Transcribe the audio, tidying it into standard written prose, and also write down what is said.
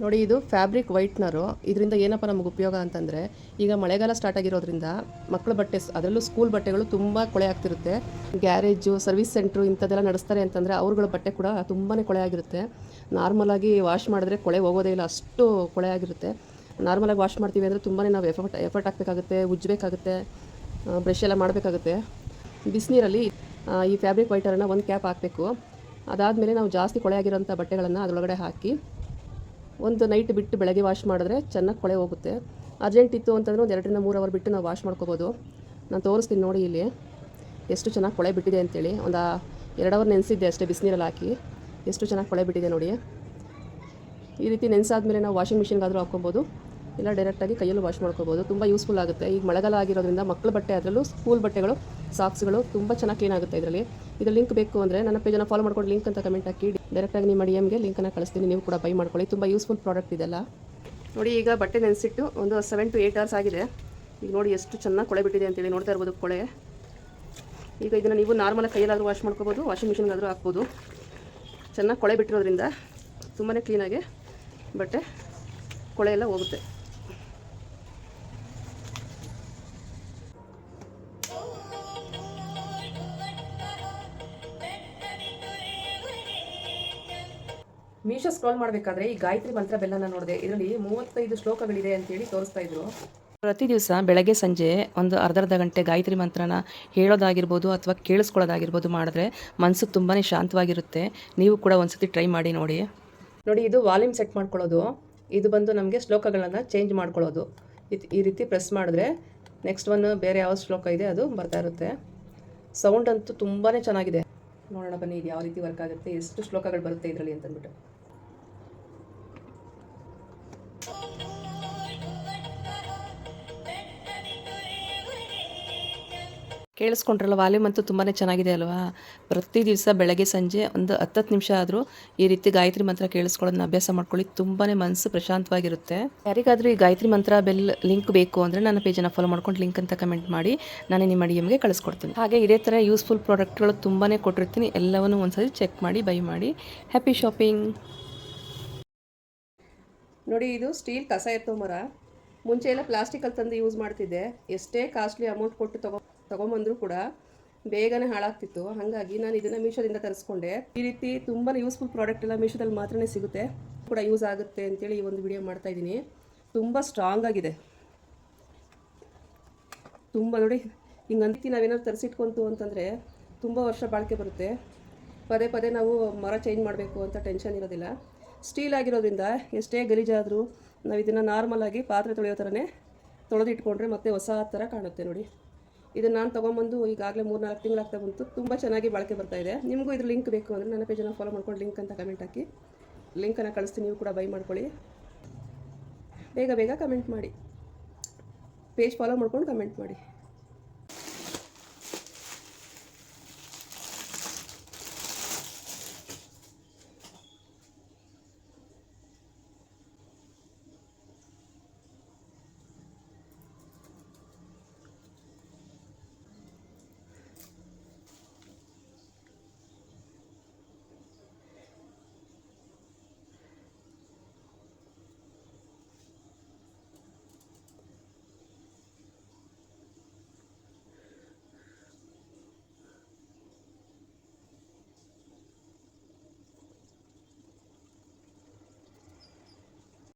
ನೋಡಿ, ಇದು ಫ್ಯಾಬ್ರಿಕ್ ವೈಟ್ನರು. ಇದರಿಂದ ಏನಪ್ಪ ನಮಗೆ ಉಪಯೋಗ ಅಂತಂದರೆ, ಈಗ ಮಳೆಗಾಲ ಸ್ಟಾರ್ಟ್ ಆಗಿರೋದ್ರಿಂದ ಮಕ್ಕಳ ಬಟ್ಟೆ, ಅದರಲ್ಲೂ ಸ್ಕೂಲ್ ಬಟ್ಟೆಗಳು ತುಂಬ ಕೊಳೆ ಆಗ್ತಿರುತ್ತೆ. ಗ್ಯಾರೇಜು, ಸರ್ವಿಸ್ ಸೆಂಟ್ರು ಇಂಥದ್ದೆಲ್ಲ ನಡೆಸ್ತಾರೆ ಅಂತಂದರೆ ಅವ್ರಗಳ ಬಟ್ಟೆ ಕೂಡ ತುಂಬಾ ಕೊಳೆ ಆಗಿರುತ್ತೆ. ನಾರ್ಮಲಾಗಿ ವಾಶ್ ಮಾಡಿದ್ರೆ ಕೊಳೆ ಹೋಗೋದೇ ಇಲ್ಲ, ಅಷ್ಟು ಕೊಳೆ ಆಗಿರುತ್ತೆ. ನಾರ್ಮಲಾಗಿ ವಾಶ್ ಮಾಡ್ತೀವಿ ಅಂದರೆ ತುಂಬಾ ನಾವು ಎಫರ್ಟ್ ಹಾಕಬೇಕಾಗುತ್ತೆ, ಉಜ್ಜಬೇಕಾಗುತ್ತೆ, ಬ್ರಷ್ ಎಲ್ಲ ಮಾಡಬೇಕಾಗುತ್ತೆ. ಬಿಸಿನೀರಲ್ಲಿ ಈ ಫ್ಯಾಬ್ರಿಕ್ ವೈಟರನ್ನು ಒಂದು ಕ್ಯಾಪ್ ಹಾಕಬೇಕು. ಅದಾದಮೇಲೆ ನಾವು ಜಾಸ್ತಿ ಕೊಳೆ ಆಗಿರೋಂಥ ಬಟ್ಟೆಗಳನ್ನು ಅದರೊಳಗಡೆ ಹಾಕಿ ಒಂದು ನೈಟ್ ಬಿಟ್ಟು ಬೆಳಗ್ಗೆ ವಾಶ್ ಮಾಡಿದ್ರೆ ಚೆನ್ನಾಗಿ ಕೊಳೆ ಹೋಗುತ್ತೆ. ಅರ್ಜೆಂಟ್ ಇತ್ತು ಅಂತಂದರೆ ಒಂದು 2-3 ಅವರ್ ಬಿಟ್ಟು ನಾವು ವಾಶ್ ಮಾಡ್ಕೋಬೋದು. ನಾನು ತೋರಿಸ್ತೀನಿ ನೋಡಿ ಇಲ್ಲಿ ಎಷ್ಟು ಚೆನ್ನಾಗಿ ಕೊಳೆ ಬಿಟ್ಟಿದೆ ಅಂತೇಳಿ. ಒಂದು 2 ಅವರ್ ನೆನೆಸಿದ್ದೆ ಅಷ್ಟೇ ಬಿಸಿನೀರಲ್ಲಿ ಹಾಕಿ, ಎಷ್ಟು ಚೆನ್ನಾಗಿ ಕೊಳೆ ಬಿಟ್ಟಿದೆ ನೋಡಿ. ಈ ರೀತಿ ನೆನೆಸಾದ್ಮೇಲೆ ನಾವು ವಾಷಿಂಗ್ ಮಿಷಿನ್ಗಾದರೂ ಹಾಕ್ಕೊಬೋದು, ಇಲ್ಲ ಡೈರೆಕ್ಟಾಗಿ ಕೈಯಲ್ಲೂ ವಾಶ್ ಮಾಡ್ಕೋಬೋದು. ತುಂಬ ಯೂಸ್ಫುಲ್ ಆಗುತ್ತೆ. ಈಗ ಮಳೆಗಾಲ ಆಗಿರೋದ್ರಿಂದ ಮಕ್ಕಳ ಬಟ್ಟೆ, ಅದರಲ್ಲೂ ಸ್ಕೂಲ್ ಬಟ್ಟೆಗಳು, ಸಾಕ್ಸ್ಗಳು ತುಂಬ ಚೆನ್ನಾಗಿ ಕ್ಲೀನ್ ಆಗುತ್ತೆ ಇದರಲ್ಲಿ. ಇದು ಲಿಂಕ್ ಬೇಕು ಅಂದರೆ ನನ್ನ ಪೇಜನ್ನು ಫಾಲೋ ಮಾಡ್ಕೊಂಡು ಲಿಂಕ್ ಅಂತ ಕಮೆಂಟ್ ಹಾಕಿ ಡೈರೆಕ್ಟಾಗಿ ನಿಮ್ಮ ಡಿಎಮ್ಗೆ ಲಿಂಕನ್ನು ಕಳಿಸ್ತೀನಿ. ನೀವು ಕೂಡ ಬೈ ಮಾಡ್ಕೊಳ್ಳಿ. ತುಂಬ ಯೂಸ್ಫುಲ್ ಪ್ರಾಡಕ್ಟ್ ಇದೆಲ್ಲ. ನೋಡಿ, ಈಗ ಬಟ್ಟೆ ನೆನೆಸಿಟ್ಟು ಒಂದು 7 to 8 hours ಆಗಿದೆ. ಈಗ ನೋಡಿ ಎಷ್ಟು ಚೆನ್ನಾಗಿ ಕೊಳೆ ಬಿಟ್ಟಿದೆ ಅಂತೇಳಿ ನೋಡ್ತಾ ಇರ್ಬೋದು ಕೊಳೆ. ಈಗ ಇದನ್ನು ನೀವು ನಾರ್ಮಲಾಗಿ ಕೈಯಲ್ಲಾದರೂ ವಾಶ್ ಮಾಡ್ಕೋಬೋದು, ವಾಷಿಂಗ್ ಮಿಷಿನ್ಗಾದರೂ ಹಾಕ್ಬೋದು. ಚೆನ್ನಾಗಿ ಕೊಳೆ ಬಿಟ್ಟಿರೋದ್ರಿಂದ ತುಂಬಾ ಕ್ಲೀನಾಗಿ ಬಟ್ಟೆ ಕೊಳೆ ಎಲ್ಲ ಹೋಗುತ್ತೆ. ಮೀಶೋ ಸ್ಕ್ರಾಲ್ ಮಾಡಬೇಕಾದ್ರೆ ಈ ಗಾಯತ್ರಿ ಮಂತ್ರ ಬೆಲ್ಲನ ನೋಡಿದೆ. ಇದರಲ್ಲಿ 35 ಶ್ಲೋಕಗಳಿದೆ ಅಂತೇಳಿ ತೋರಿಸ್ತಾ ಇದ್ರು. ಪ್ರತಿ ದಿವಸ ಬೆಳಗ್ಗೆ ಸಂಜೆ ಒಂದು ಅರ್ಧ ಗಂಟೆ ಗಾಯತ್ರಿ ಮಂತ್ರನ ಹೇಳೋದಾಗಿರ್ಬೋದು ಅಥವಾ ಕೇಳಿಸ್ಕೊಳ್ಳೋದಾಗಿರ್ಬೋದು ಮಾಡಿದ್ರೆ ಮನಸ್ಸಿಗೆ ತುಂಬಾ ಶಾಂತವಾಗಿರುತ್ತೆ. ನೀವು ಕೂಡ ಒಂದ್ಸತಿ ಟ್ರೈ ಮಾಡಿ ನೋಡಿ. ನೋಡಿ, ಇದು ವಾಲ್ಯೂಮ್ ಸೆಟ್ ಮಾಡ್ಕೊಳ್ಳೋದು. ಇದು ಬಂದು ನಮಗೆ ಶ್ಲೋಕಗಳನ್ನು ಚೇಂಜ್ ಮಾಡ್ಕೊಳ್ಳೋದು. ಈ ರೀತಿ ಪ್ರೆಸ್ ಮಾಡಿದ್ರೆ ನೆಕ್ಸ್ಟ್ ಒನ್ ಬೇರೆ ಯಾವ ಶ್ಲೋಕ ಇದೆ ಅದು ಬರ್ತಾ ಇರುತ್ತೆ. ಸೌಂಡ್ ಅಂತೂ ತುಂಬಾ ಚೆನ್ನಾಗಿದೆ. ನೋಡೋಣ ಬನ್ನಿ ಇದು ಯಾವ ರೀತಿ ವರ್ಕ್ ಆಗುತ್ತೆ, ಎಷ್ಟು ಶ್ಲೋಕಗಳು ಬರುತ್ತೆ ಇದರಲ್ಲಿ ಅಂತಂದ್ಬಿಟ್ಟು. ಕೇಳಿಸ್ಕೊಂಡ್ರಲ್ಲ, ವಾಲ್ಯೂಮ್ ಅಂತೂ ತುಂಬಾ ಚೆನ್ನಾಗಿದೆ ಅಲ್ವಾ. ಪ್ರತಿ ದಿವಸ ಬೆಳಗ್ಗೆ ಸಂಜೆ ಒಂದು 10 ನಿಮಿಷ ಆದರೂ ಈ ರೀತಿ ಗಾಯತ್ರಿ ಮಂತ್ರ ಕೇಳಿಸ್ಕೊಳ್ಳೋದನ್ನ ಅಭ್ಯಾಸ ಮಾಡ್ಕೊಳ್ಳಿ. ತುಂಬಾ ಮನಸ್ಸು ಪ್ರಶಾಂತವಾಗಿರುತ್ತೆ. ಯಾರಿಗಾದರೂ ಈ ಗಾಯತ್ರಿ ಮಂತ್ರ ಬೆಲ್ ಲಿಂಕ್ ಬೇಕು ಅಂದರೆ ನನ್ನ ಪೇಜನ್ನು ಫಾಲೋ ಮಾಡ್ಕೊಂಡು ಲಿಂಕ್ ಅಂತ ಕಮೆಂಟ್ ಮಾಡಿ, ನಾನು ನಿಮ್ಮ ಡಿಎಮ್ಗೆ ಕಳಿಸ್ಕೊಡ್ತೀನಿ. ಹಾಗೆ ಇದೇ ಥರ ಯೂಸ್ಫುಲ್ ಪ್ರಾಡಕ್ಟ್ಗಳು ತುಂಬಾ ಕೊಟ್ಟಿರ್ತೀನಿ. ಎಲ್ಲವನ್ನೂ ಒಂದ್ಸರಿ ಚೆಕ್ ಮಾಡಿ ಬೈ ಮಾಡಿ. Happy shopping. ನೋಡಿ, ಇದು ಸ್ಟೀಲ್ ಕಸ ಎತ್ತೋ ಮರ. ಮುಂಚೆ ಎಲ್ಲ ಪ್ಲಾಸ್ಟಿಕಲ್ಲಿ ತಂದು ಯೂಸ್ ಮಾಡ್ತಿದ್ದೆ. ಎಷ್ಟೇ ಕಾಸ್ಟ್ಲಿ ಅಮೌಂಟ್ ಕೊಟ್ಟು ತೊಗೊಂಬಂದರೂ ಕೂಡ ಬೇಗನೆ ಹಾಳಾಗ್ತಿತ್ತು. ಹಾಗಾಗಿ ನಾನು ಇದನ್ನು ಮೀಶೋದಿಂದ ತರಿಸ್ಕೊಂಡೆ. ಈ ರೀತಿ ತುಂಬಾ ಯೂಸ್ಫುಲ್ ಪ್ರಾಡಕ್ಟ್ ಎಲ್ಲ ಮೀಶೋದಲ್ಲಿ ಮಾತ್ರನೇ ಸಿಗುತ್ತೆ, ಕೂಡ ಯೂಸ್ ಆಗುತ್ತೆ ಅಂತೇಳಿ ಈ ಒಂದು ವಿಡಿಯೋ ಮಾಡ್ತಾಯಿದ್ದೀನಿ. ತುಂಬ ಸ್ಟ್ರಾಂಗ್ ಆಗಿದೆ. ತುಂಬ ನೋಡಿ, ಹಿಂಗಂತ ನಾವೇನಾದ್ರು ತರಿಸಿಟ್ಕೊಂತು ಅಂತಂದರೆ ತುಂಬ ವರ್ಷ ಬಾಳಿಕೆ ಬರುತ್ತೆ. ಪದೇ ಪದೇ ನಾವು ಮರ ಚೇಂಜ್ ಮಾಡಬೇಕು ಅಂತ ಟೆನ್ಷನ್ ಇರೋದಿಲ್ಲ. ಸ್ಟೀಲ್ ಆಗಿರೋದ್ರಿಂದ ಎಷ್ಟೇ ಗಲೀಜಾದರೂ ನಾವು ಇದನ್ನು ನಾರ್ಮಲಾಗಿ ಪಾತ್ರೆ ತೊಳೆಯೋ ಥರನೇ ತೊಳೆದಿಟ್ಕೊಂಡ್ರೆ ಮತ್ತೆ ಹೊಸ ಥರ ಕಾಣುತ್ತೆ. ನೋಡಿ, ಇದನ್ನು ನಾನು ತೊಗೊಂಬಂದು ಈಗಾಗಲೇ 3-4 ತಿಂಗಳಾಗ್ತಾ ಬಂತು. ತುಂಬ ಚೆನ್ನಾಗಿ ಬಾಳಿಕೆ ಬರ್ತಾಯಿದೆ. ನಿಮಗೂ ಇದ್ರ ಲಿಂಕ್ ಬೇಕು ಅಂದರೆ ನನ್ನ ಪೇಜನ್ನು ಫಾಲೋ ಮಾಡ್ಕೊಂಡು ಲಿಂಕ್ ಅಂತ ಕಮೆಂಟ್ ಹಾಕಿ, ಲಿಂಕನ್ನು ಕಳಿಸ್ತೀನಿ. ನೀವು ಕೂಡ ಬೈ ಮಾಡ್ಕೊಳ್ಳಿ. ಬೇಗ ಕಮೆಂಟ್ ಮಾಡಿ, ಪೇಜ್ ಫಾಲೋ ಮಾಡ್ಕೊಂಡು ಕಮೆಂಟ್ ಮಾಡಿ.